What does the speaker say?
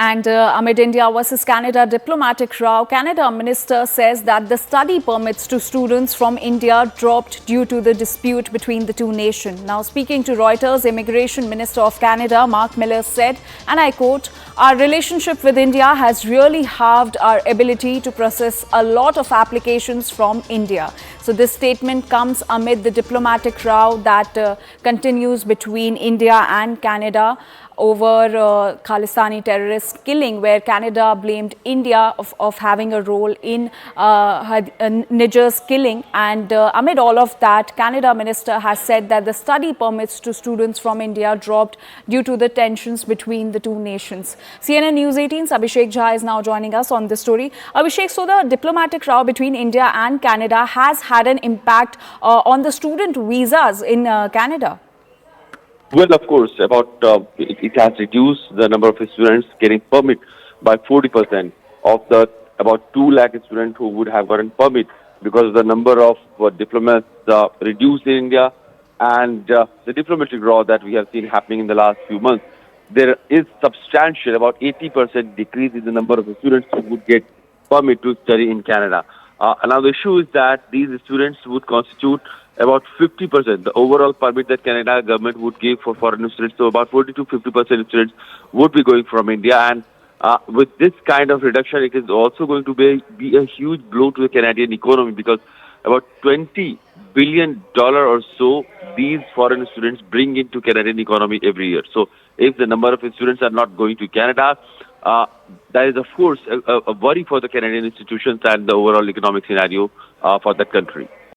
And amid India versus Canada diplomatic row, Canada minister says that the study permits to students from India dropped due to the dispute between the two nations. Now, speaking to Reuters, Immigration Minister of Canada, Mark Miller, said, and I quote, "Our relationship with India has really halved our ability to process a lot of applications from India." So this statement comes amid the diplomatic row that continues between India and Canada over Khalistani terrorist killing, where Canada blamed India of having a role in Niger's killing. And amid all of that, Canada minister has said that the study permits to students from India dropped due to the tensions between the two nations. CNN News 18's Abhishek Jha is now joining us on this story. Abhishek, so the diplomatic row between India and Canada has had an impact on the student visas in Canada. Well, of course, it has reduced the number of students getting permit by 40%. Of the about 2 lakh students who would have gotten permit, because the number of diplomats reduced in India and the diplomatic row that we have seen happening in the last few months, there is substantial, about 80% decrease in the number of students who would get permit to study in Canada. Another issue is that these students would constitute about 50%, the overall permit that Canada government would give for foreign students. So about 40 to 50% students would be going from India. And with this kind of reduction, it is also going to be a huge blow to the Canadian economy, because about $20 billion or so these foreign students bring into Canadian economy every year. So if the number of students are not going to Canada, that is, of course, a worry for the Canadian institutions and the overall economic scenario for that country.